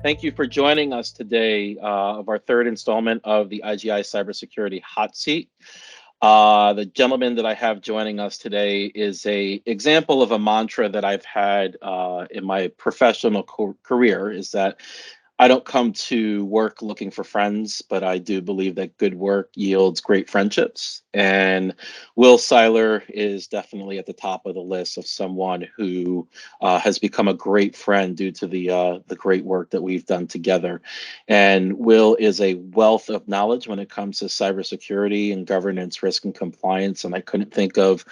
Thank you for joining us today of our third installment of the IGI Cybersecurity Hot Seat. The gentleman that I have joining us today is a example of a mantra that I've had in my professional career, is that I don't come to work looking for friends, but I do believe that good work yields great friendships. And Will Seiler is definitely at the top of the list of someone who has become a great friend due to the great work that we've done together. And Will is a wealth of knowledge when it comes to cybersecurity and governance, risk, and compliance. And I couldn't think of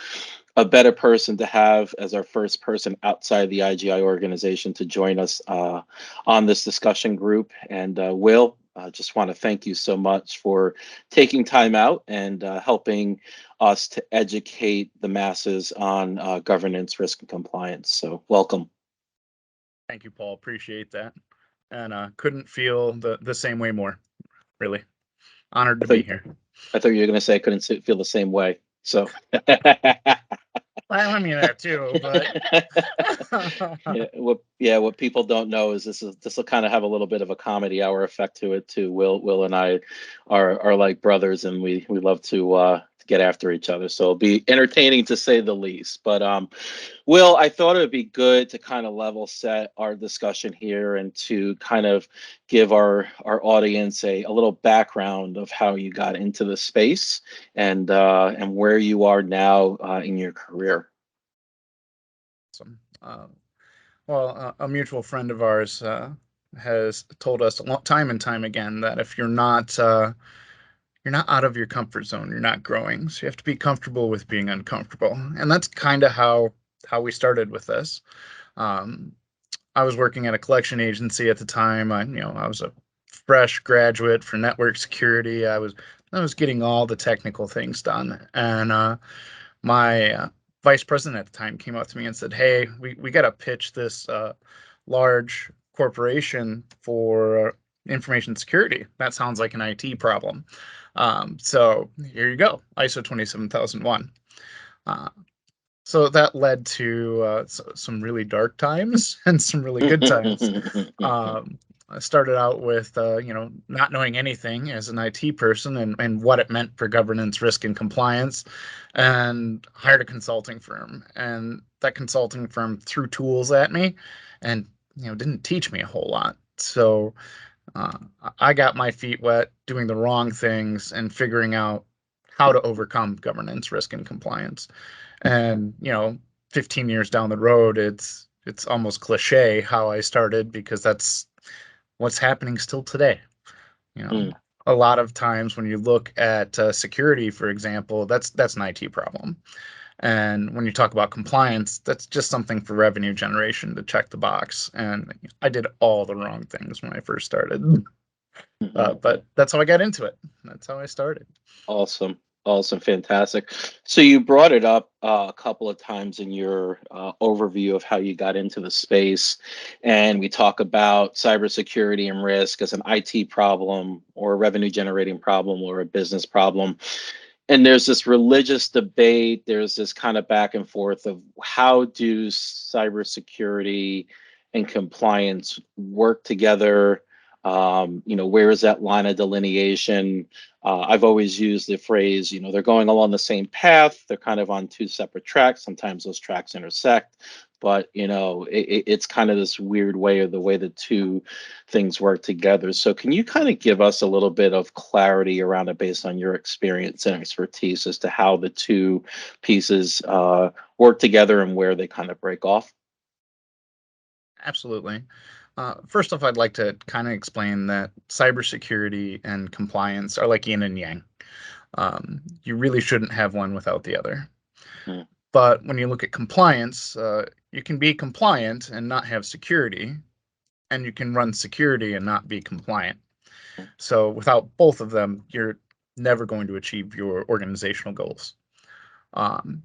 a better person to have as our first person outside the IGI organization to join us on this discussion group. And Will, I just want to thank you so much for taking time out and helping us to educate the masses on governance, risk, and compliance. So welcome. Thank you, Paul. Appreciate that. And couldn't feel the same way more. Really honored I to be thought, here. I thought you were going to say I couldn't feel the same way. So Well, I mean that too, but what people don't know is this will kind of have a little bit of a comedy hour effect to it too. Will and I are like brothers, and we love to get after each other. So it'll be entertaining to say the least. But Will, I thought it would be good to kind of level set our discussion here and to kind of give our audience a little background of how you got into the space and where you are now in your career. awesome. Well, a mutual friend of ours has told us a long time and time again that if you're not out of your comfort zone, you're not growing. So you have to be comfortable with being uncomfortable, and that's kind of how we started with this. Um, I was working at a collection agency at the time. I was a fresh graduate for network security. I was getting all the technical things done, and my vice president at the time came up to me and said, "Hey, we got to pitch this large corporation for information security. That sounds like an IT problem. So here you go, ISO 27001." Uh, so that led to some really dark times and some really good times. I started out with, not knowing anything as an IT person and what it meant for governance, risk, and compliance, and hired a consulting firm. And that consulting firm threw tools at me, and didn't teach me a whole lot. So uh, I got my feet wet doing the wrong things and figuring out how to overcome governance, risk, and compliance. And 15 years down the road, it's almost cliche how I started, because that's what's happening still today. You know, Mm, a lot of times when you look at security, for example, that's an IT problem. And when you talk about compliance, that's just something for revenue generation to check the box. And I did all the wrong things when I first started. mhm. But that's how I got into it. That's how I started. Awesome. Awesome. Fantastic. So you brought it up a couple of times in your overview of how you got into the space. And we talk about cybersecurity and risk as an IT problem or a revenue generating problem or a business problem. And there's this religious debate. There's this kind of back and forth of how do cybersecurity and compliance work together? Where is that line of delineation? I've always used the phrase, they're going along the same path. They're kind of on two separate tracks. Sometimes those tracks intersect, but it's kind of this weird way of the way the two things work together. So can you kind of give us a little bit of clarity around it based on your experience and expertise as to how the two pieces work together and where they kind of break off? Absolutely. First off, I'd like to kind of explain that cybersecurity and compliance are like yin and yang. You really shouldn't have one without the other. Mm, But when you look at compliance, you can be compliant and not have security, and you can run security and not be compliant. mm, So without both of them, you're never going to achieve your organizational goals. Um,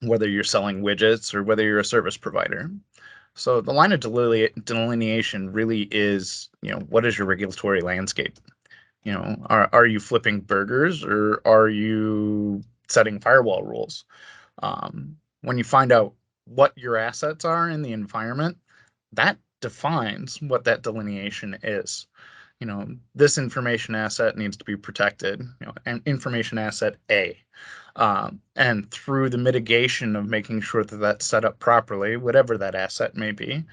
whether you're selling widgets or whether you're a service provider. So the line of delineation really is, what is your regulatory landscape? Are you flipping burgers, or are you setting firewall rules? When you find out what your assets are in the environment, that defines what that delineation is. This information asset needs to be protected, and information asset A. And through the mitigation of making sure that that's set up properly, whatever that asset may be,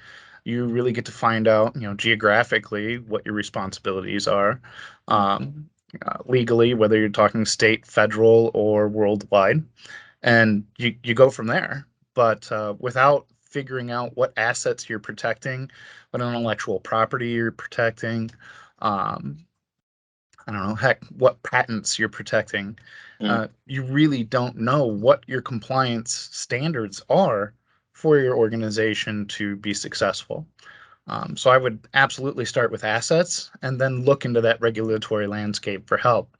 you really get to find out, geographically what your responsibilities are, legally, whether you're talking state, federal, or worldwide, and you go from there. But without figuring out what assets you're protecting, what intellectual property you're protecting, um, I don't know, heck, what patents you're protecting, Mm. you really don't know what your compliance standards are for your organization to be successful. So I would absolutely start with assets and then look into that regulatory landscape for help.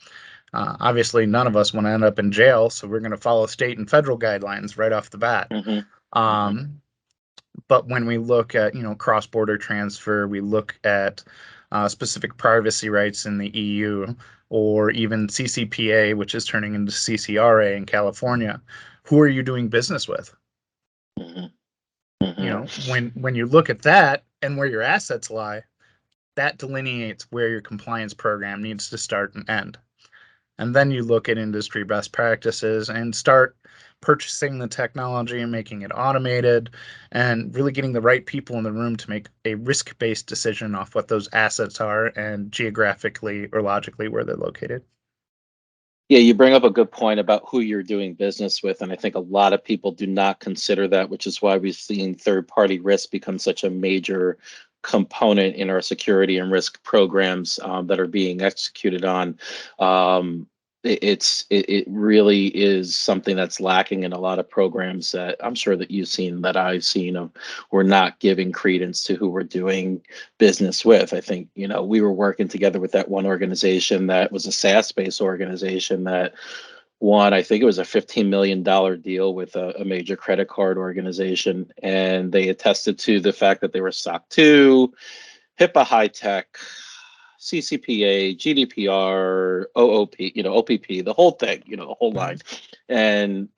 Obviously, none of us want to end up in jail, so we're going to follow state and federal guidelines right off the bat. Mm-hmm. Mm-hmm. But when we look at cross-border transfer, we look at specific privacy rights in the EU, or even CCPA, which is turning into CCRA in California. Who are you doing business with? Mm-hmm. Mm-hmm. When you look at that and where your assets lie, that delineates where your compliance program needs to start and end. And then you look at industry best practices and start purchasing the technology and making it automated and really getting the right people in the room to make a risk-based decision off what those assets are and geographically or logically where they're located. Yeah, you bring up a good point about who you're doing business with, and I think a lot of people do not consider that, which is why we've seen third-party risk become such a major component in our security and risk programs that are being executed on. It really is something that's lacking in a lot of programs that I'm sure that you've seen, that I've seen, of we're not giving credence to who we're doing business with. I think, we were working together with that one organization that was a SaaS-based organization that won, I think it was a $15 million deal with a major credit card organization. And they attested to the fact that they were SOC 2, HIPAA high tech, CCPA, GDPR, OOP, OPP, the whole thing, the whole line. And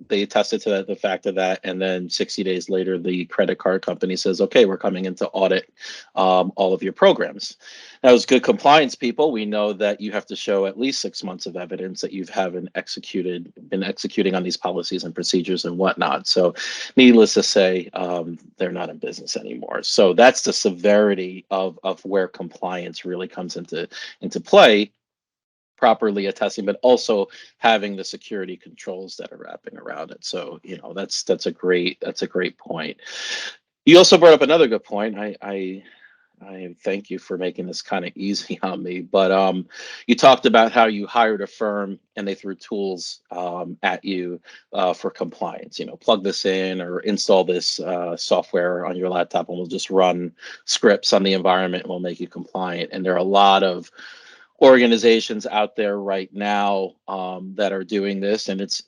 they attested to the fact of that. And then 60 days later, the credit card company says, okay, we're coming in to audit all of your programs. Now, as good compliance people, we know that you have to show at least 6 months of evidence that you haven't been executing on these policies and procedures and whatnot. So needless to say, they're not in business anymore. So that's the severity of where compliance really comes into play, properly attesting, but also having the security controls that are wrapping around it. So, that's a great point. You also brought up another good point. I thank you for making this kind of easy on me. But you talked about how you hired a firm and they threw tools at you for compliance. Plug this in or install this software on your laptop, and we'll just run scripts on the environment and we'll make you compliant. And there are a lot of organizations out there right now that are doing this, and it's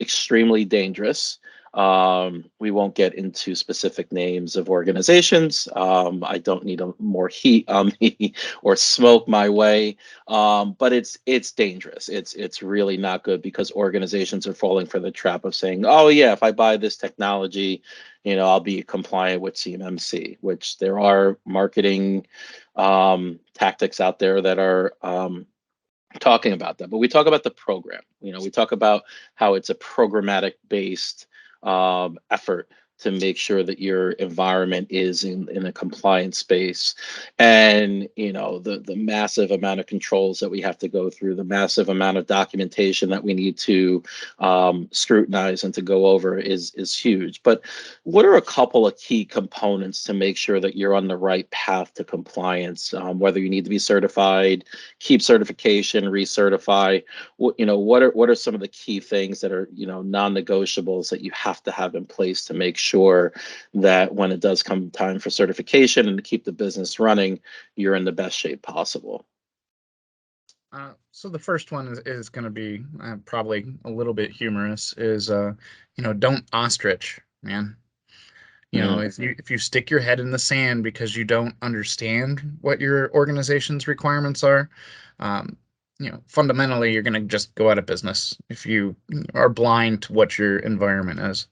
extremely dangerous. We won't get into specific names of organizations. I don't need more heat on me or smoke my way. But it's dangerous. It's really not good, because organizations are falling for the trap of saying, "Oh yeah, if I buy this technology, I'll be compliant with CMMC." Which there are marketing tactics out there that are talking about that, but we talk about the program. We talk about how it's a programmatic based effort to make sure that your environment is in a compliance space. And the massive amount of controls that we have to go through, the massive amount of documentation that we need to scrutinize and to go over is huge. But what are a couple of key components to make sure that you're on the right path to compliance, whether you need to be certified, keep certification, recertify? What are some of the key things that are non-negotiables that you have to have in place to make sure that when it does come time for certification and to keep the business running, you're in the best shape possible? So the first one is going to be probably a little bit humorous. Is don't ostrich, man. Mm, If you stick your head in the sand because you don't understand what your organization's requirements are, um, fundamentally you're going to just go out of business if you are blind to what your environment is.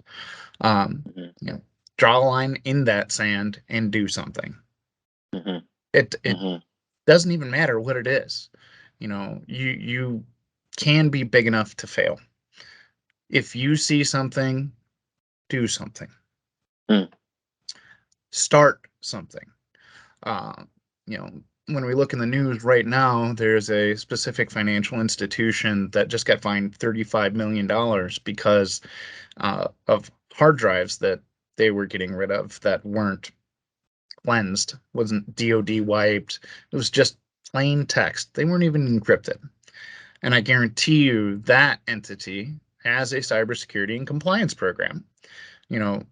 You know, draw a line in that sand and do something. It doesn't even matter what it is. You know, you can be big enough to fail. If you see something, do something. Start something. You know, when we look in the news right now, there's a specific financial institution that just got fined $35 million because of hard drives that they were getting rid of that weren't cleansed, wasn't DoD wiped. It was just plain text. They weren't even encrypted. And I guarantee you that entity has a cybersecurity and compliance program. You know,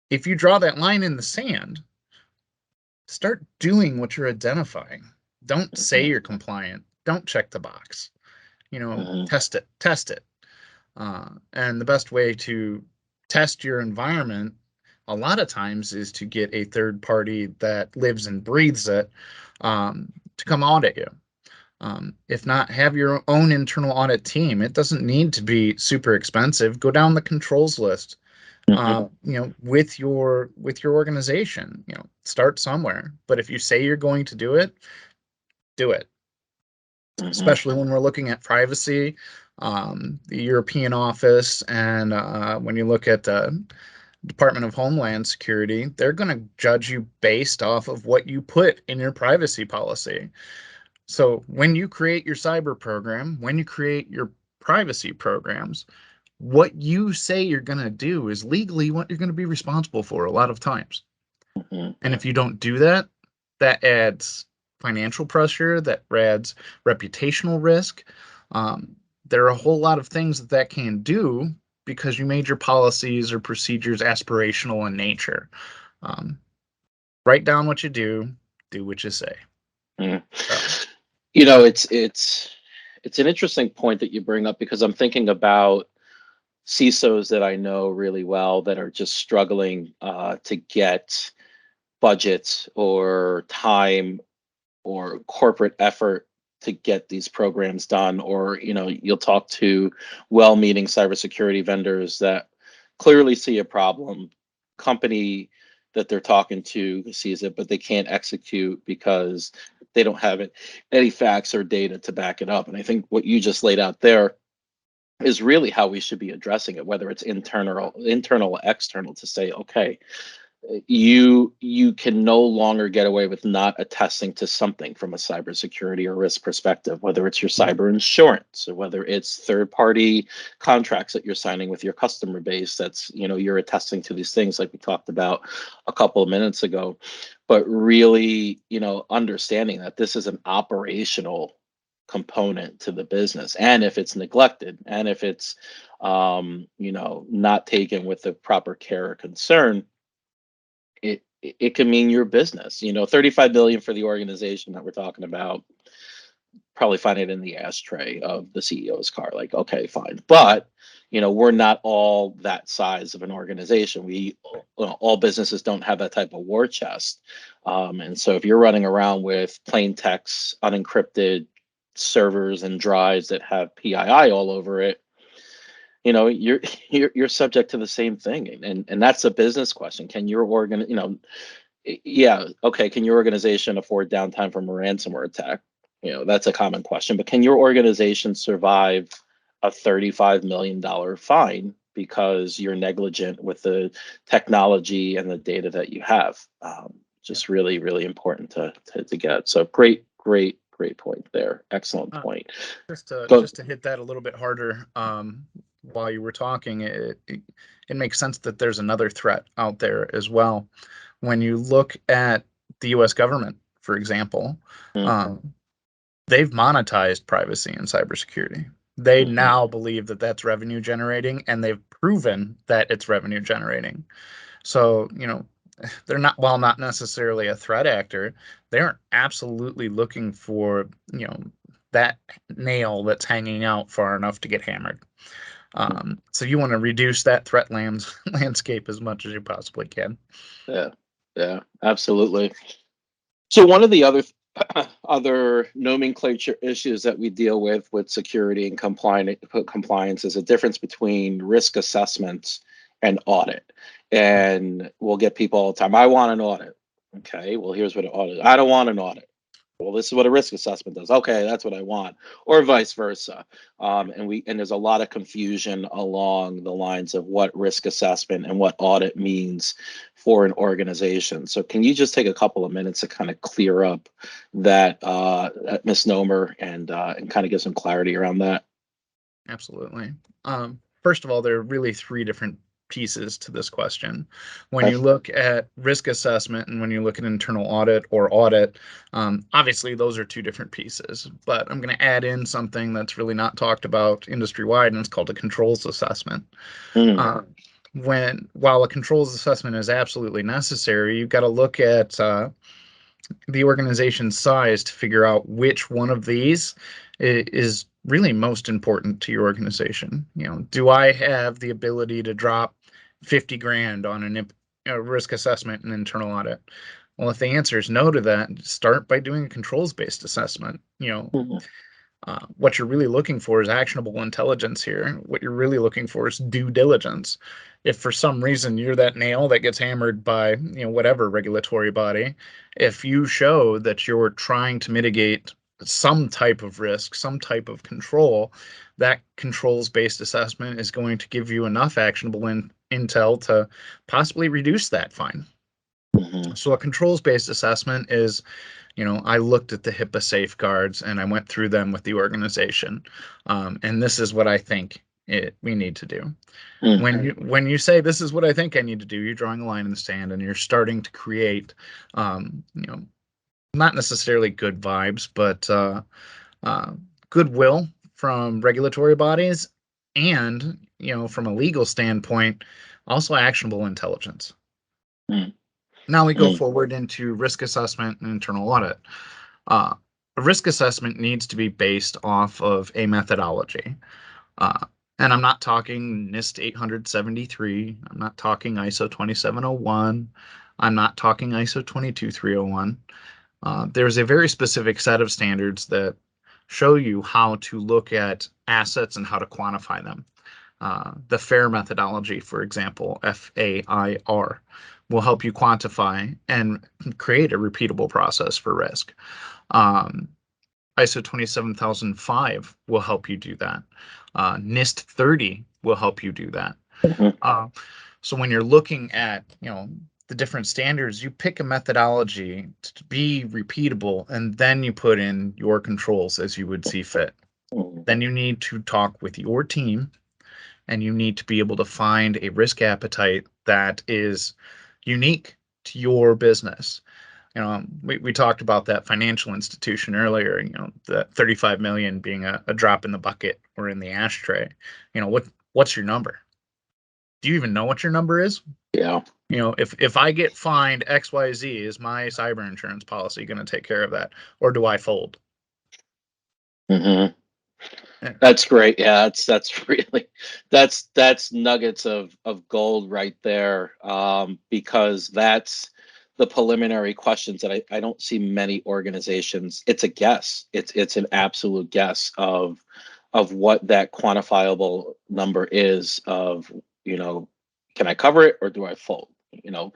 if you draw that line in the sand, start doing what you're identifying. Don't say you're compliant. Don't check the box. You know, test it. And the best way to test your environment a lot of times is to get a third party that lives and breathes it to come audit you. If not, have your own internal audit team. It doesn't need to be super expensive. Go down the controls list. You know, with your organization. You know, start somewhere. But if you say you're going to do it, do it. Especially when we're looking at privacy, the European office, and when you look at the Department of Homeland Security, they're going to judge you based off of what you put in your privacy policy. So when you create your cyber program, when you create your privacy programs, what you say you're going to do is legally what you're going to be responsible for a lot of times. And if you don't do that, that adds financial pressure, that adds reputational risk. There are a whole lot of things that that can do because you made your policies or procedures aspirational in nature. Write down what you do what you say. So. You know, it's an interesting point that you bring up because I'm thinking about CISOs that I know really well that are just struggling to get budgets or time or corporate effort to get these programs done. Or, you know, you'll talk to well-meaning cybersecurity vendors that clearly see a problem. Company that they're talking to sees it, but they can't execute because they don't have any facts or data to back it up. And I think what you just laid out there is really how we should be addressing it, whether it's internal or external, to say, okay, you can no longer get away with not attesting to something from a cybersecurity or risk perspective, whether it's your cyber insurance or whether it's third-party contracts that you're signing with your customer base. That's, you know, you're attesting to these things like we talked about a couple of minutes ago. But really, you know, understanding that this is an operational component to the business, and if it's neglected and if it's you know, not taken with the proper care or concern, it can mean your business. You know, 35 billion for the organization that we're talking about, probably find it in the ashtray of the CEO's car. Like, okay, fine. But, you know, we're not all that size of an organization. All businesses don't have that type of war chest. And so if you're running around with plain text, unencrypted servers and drives that have PII all over it, you know, you're subject to the same thing. And that's a business question. Can your you know, yeah, okay, can your organization afford downtime from a ransomware attack? You know, that's a common question. But can your organization survive a $35 million fine because you're negligent with the technology and the data that you have? Just really, really important to get. So great point there. Excellent point. Just to Go. just to hit that a little bit harder, while you were talking, it makes sense that there's another threat out there as well. When you look at the U.S. government, for example, they've monetized privacy and cybersecurity. They now believe that that's revenue generating, and they've proven that it's revenue generating. So, you know, they're not, while not necessarily a threat actor, they're absolutely looking for, you know, that nail that's hanging out far enough to get hammered. So you want to reduce that threat landscape as much as you possibly can. Yeah, absolutely. So one of the other nomenclature issues that we deal with security and compliance is a difference between risk assessments and audit. And we'll get people all the time, I want an audit. Okay, well, here's what an audit is. I don't want an audit. Well, this is what a risk assessment does. Okay, that's what I want, or vice versa. And there's a lot of confusion along the lines of what risk assessment and what audit means for an organization. So, can you just take a couple of minutes to kind of clear up that misnomer and kind of give some clarity around that? Absolutely. First of all, there are really three different pieces to this question. When you Okay. look at risk assessment and when you look at internal audit or audit, obviously those are two different pieces. But I'm going to add in something that's really not talked about industry wide, and it's called a controls assessment. Mm, Uh, while a controls assessment is absolutely necessary, you've got to look at the organization's size to figure out which one of these is really most important to your organization. Do I have the ability to drop 50 grand on a risk assessment and internal audit? Well, if the answer is no to that, start by doing a controls based assessment. mhm, What you're really looking for is actionable intelligence here. What you're really looking for is due diligence. If for some reason you're that nail that gets hammered by whatever regulatory body, if you show that you're trying to mitigate some type of risk, some type of control, that controls-based assessment is going to give you enough actionable intel to possibly reduce that fine. mhm, So a controls-based assessment is, I looked at the HIPAA safeguards and I went through them with the organization, and this is what I think we need to do. mm, When you say this is what I think I need to do, you're drawing a line in the sand and you're starting to create, not necessarily good vibes, but uh, goodwill from regulatory bodies, and from a legal standpoint, also actionable intelligence. mm, Now we go mm, forward into risk assessment and internal audit. Uh, a risk assessment needs to be based off of a methodology. Uh, and I'm not talking NIST 873. I'm not talking ISO 2701. I'm not talking ISO 22301. There's a very specific set of standards that show you how to look at assets and how to quantify them. The FAIR methodology, for example, FAIR, will help you quantify and create a repeatable process for risk. Um, ISO 27005 will help you do that. NIST 30 will help you do that. mhm, Uh, so when you're looking at, the different standards, you pick a methodology to be repeatable, and then you put in your controls as you would see fit. mhm, Then you need to talk with your team, and you need to be able to find a risk appetite that is unique to your business. We talked about that financial institution earlier, the 35 million being a drop in the bucket or in the ashtray. What's your number? Do you even know what your number is? yeah. If I get fined XYZ, is my cyber insurance policy going to take care of that? Or do I fold? Mhm. Eh, That's great. Yeah, that's really that's nuggets of gold right there. Because that's the preliminary questions that I don't see many organizations. It's a guess. It's an absolute guess of what that quantifiable number is of, you know, can I cover it or do I fold? You know,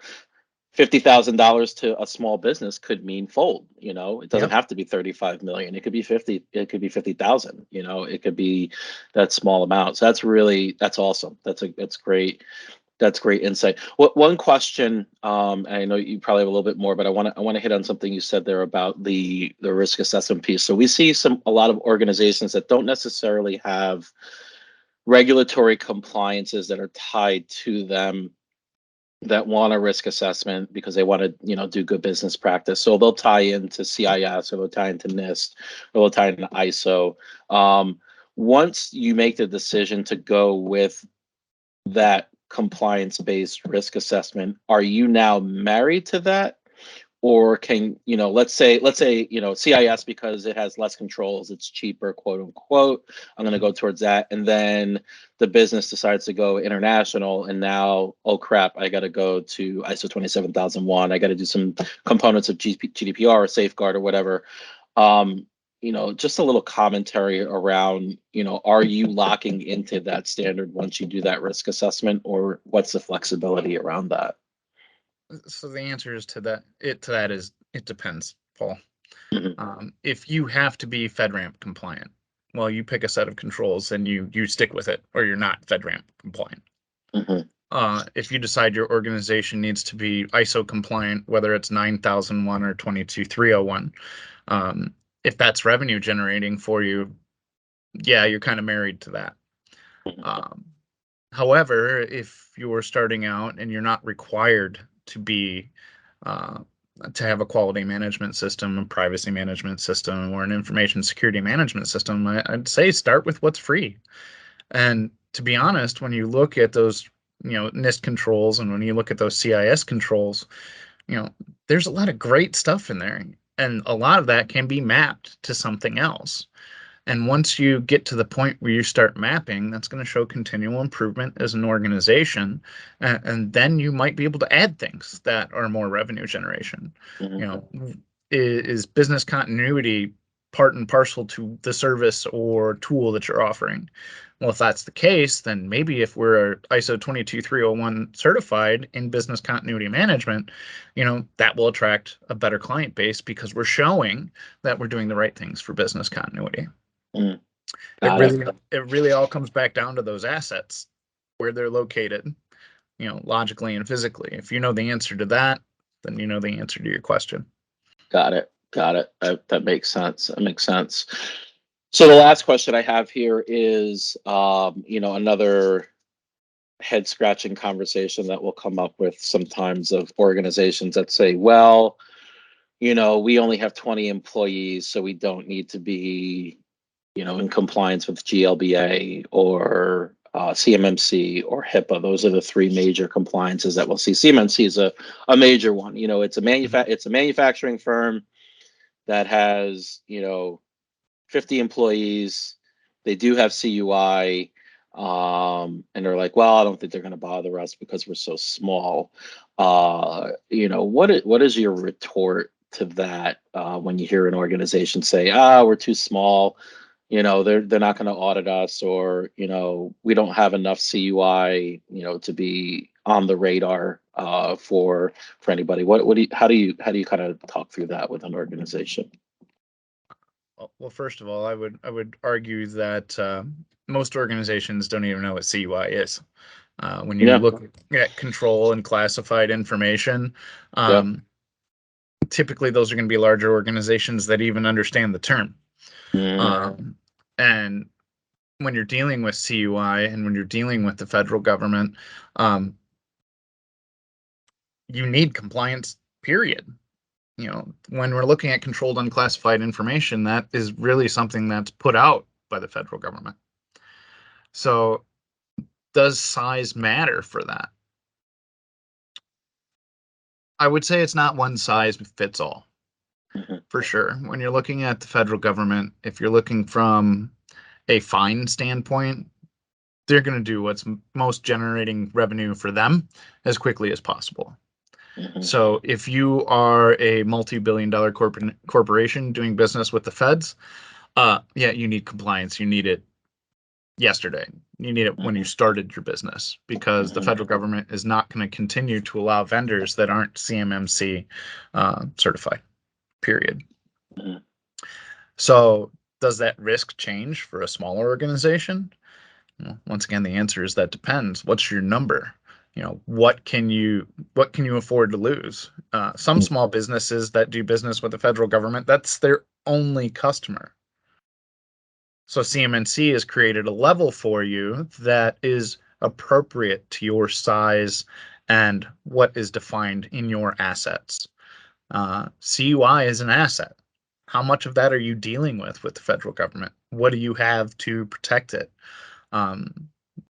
$50,000 to a small business could mean fold. It doesn't Yep. have to be 35 million. It could be 50. It could be 50,000. It could be that small amount. So that's awesome. That's great. That's great insight. What one question? And I know you probably have a little bit more, but I want to hit on something you said there about the risk assessment piece. So we see a lot of organizations that don't necessarily have regulatory compliances that are tied to them, that want a risk assessment because they want to, do good business practice. So they'll tie into CIS, or they'll tie into NIST, or they'll tie into ISO. Once you make the decision to go with that compliance-based risk assessment, are you now married to that? Or can, let's say, CIS, because it has less controls, it's cheaper, quote unquote. I'm going to go towards that. And then the business decides to go international. And now, oh crap, I got to go to ISO 27001. I got to do some components of GDPR or safeguard or whatever. just a little commentary around, are you locking into that standard once you do that risk assessment, or what's the flexibility around that? So the answer is to that is it depends, Paul. Mhm, If you have to be FedRAMP compliant, well, you pick a set of controls and you stick with it, or you're not FedRAMP compliant. mhm, If you decide your organization needs to be ISO compliant, whether it's 9001 or 22301, if that's revenue generating for you, yeah, you're kind of married to that. mhm, Um, However, if you're starting out and you're not required to be uh, to have a quality management system, a privacy management system, or an information security management system, I'd say start with what's free. And to be honest, when you look at those, NIST controls, and when you look at those CIS controls, you know, there's a lot of great stuff in there, and a lot of that can be mapped to something else. And once you get to the point where you start mapping, that's going to show continual improvement as an organization. And then you might be able to add things that are more revenue generation. mhm, You know, is business continuity part and parcel to the service or tool that you're offering? Well, if that's the case, then maybe if we're ISO 22301 certified in business continuity management, that will attract a better client base because we're showing that we're doing the right things for business continuity. mhm. It Got it. really it really all comes back down to those assets, where they're located, logically and physically. If you know the answer to that, then you know the answer to your question. Got it. Got it. That makes sense. That makes sense. So the last question I have here is, another head scratching conversation that will come up with sometimes, of organizations that say, well, we only have 20 employees, so we don't need to be, in compliance with GLBA or CMMC or HIPAA. Those are the three major compliances that we'll see. CMMC is a major one. It's a manufacturing firm that has, 50 employees. They do have CUI. And they're like, well, I don't think they're going to bother us because we're so small. What is your retort to that, when you hear an organization say, we're too small, they're not going to audit us, or, we don't have enough CUI, to be on the radar, for anybody. How do you kind of talk through that with an organization? Well, first of all, I would argue that most organizations don't even know what CUI is. When you Yeah. look at control and classified information, Yeah. um, typically those are going to be larger organizations that even understand the term. Mm, And when you're dealing with CUI and when you're dealing with the federal government, um, you need compliance, period. When we're looking at controlled unclassified information, that is really something that's put out by the federal government. So, does size matter for that? I would say it's not one size fits all, mhm, for sure. When you're looking at the federal government, if you're looking from a fine standpoint, they're going to do what's most generating revenue for them as quickly as possible. mhm, So if you are a multi-billion-dollar corporation doing business with the feds, yeah, you need compliance. You need it yesterday. You need it when you mhm, started your business, because the mhm, federal government is not going to continue to allow vendors that aren't CMMC certified. Period. mhm, So does that risk change for a smaller organization? Well, once again, the answer is that depends. What's your number? What can you afford to lose? Some mhm, small businesses that do business with the federal government, that's their only customer. So CMNC has created a level for you that is appropriate to your size and what is defined in your assets. CUI is an asset. How much of that are you dealing with the federal government? What do you have to protect it? Um,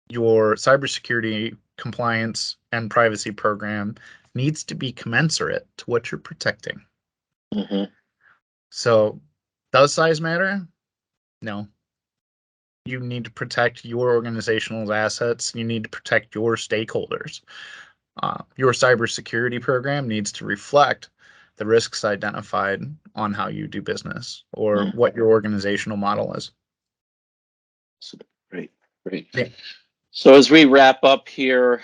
your cybersecurity compliance and privacy program needs to be commensurate to what you're protecting. mhm, So, does size matter? No. You need to protect your organizational assets. You need to protect your stakeholders. Your cybersecurity program needs to reflect the risks identified on how you do business or Mm. what your organizational model is. So, great, great. Yeah. So as we wrap up here,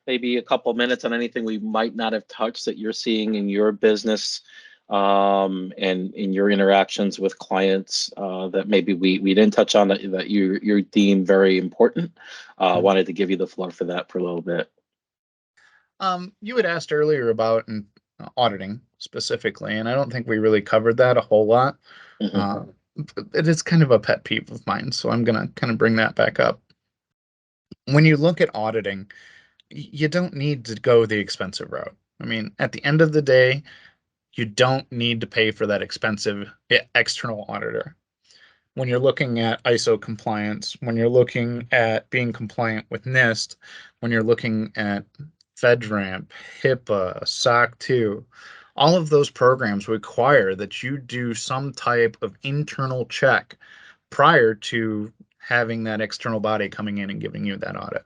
maybe a couple minutes on anything we might not have touched that you're seeing in your business, and in your interactions with clients, that maybe we didn't touch on that you deem very important. Wanted to give you the floor for that for a little bit. You had asked earlier about auditing specifically, and I don't think we really covered that a whole lot. Mhm. Uh, it is kind of a pet peeve of mine, so I'm gonna kind of bring that back up. When you look at auditing, you don't need to go the expensive route. I mean, at the end of the day, you don't need to pay for that expensive external auditor. When you're looking at ISO compliance, when you're looking at being compliant with NIST, when you're looking at FedRAMP, HIPAA, SOC 2, all of those programs require that you do some type of internal check prior to having that external body coming in and giving you that audit.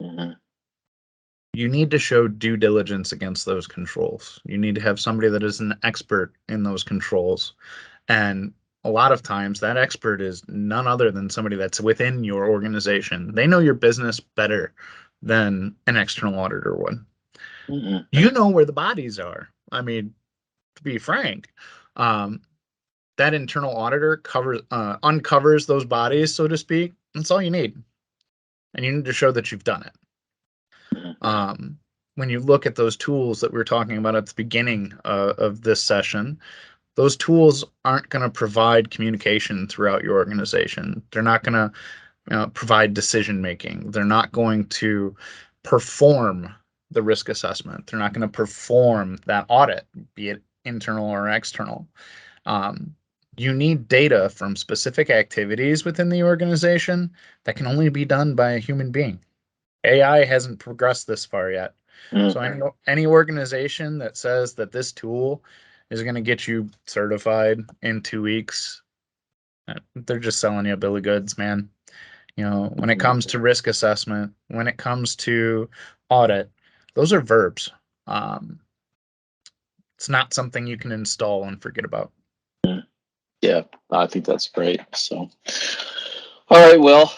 Mhm. You need to show due diligence against those controls. You need to have somebody that is an expert in those controls. And a lot of times that expert is none other than somebody that's within your organization. They know your business better than an external auditor would. Mhm. You know where the bodies are. I mean, to be frank, um, that internal auditor uncovers those bodies, so to speak. That's all you need. And you need to show that you've done it. Mhm. Um, when you look at those tools that we were talking about at the beginning of this session, those tools aren't going to provide communication throughout your organization. They're not going to provide decision making. They're not going to perform the risk assessment. They're not going to perform that audit, be it internal or external. Um, you need data from specific activities within the organization that can only be done by a human being. AI hasn't progressed this far yet. So Mhm. any organization that says that this tool is going to get you certified in 2 weeks, they're just selling you a bill of goods, man. When it Mhm. comes to risk assessment, when it comes to audit, those are verbs. Um, it's not something you can install and forget about. Yeah, I think that's great. So, all right, Will.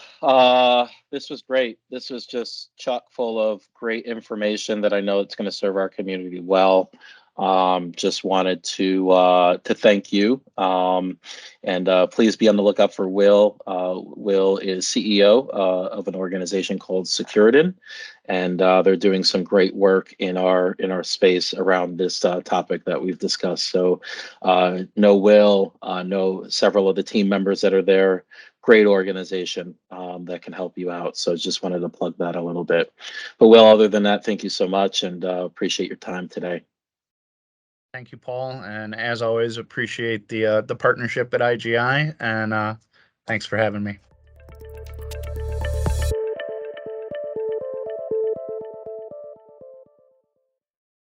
This was great. This was just chock full of great information that I know it's going to serve our community well. Just wanted to thank you, and please be on the lookout for Will. Will is CEO of an organization called Securadin, and they're doing some great work in our space around this topic that we've discussed. So, know Will, know several of the team members that are there. Great organization that can help you out. So just wanted to plug that a little bit. But Will, other than that, thank you so much, and appreciate your time today. Thank you, Paul, and as always, appreciate the partnership at IGI, and thanks for having me.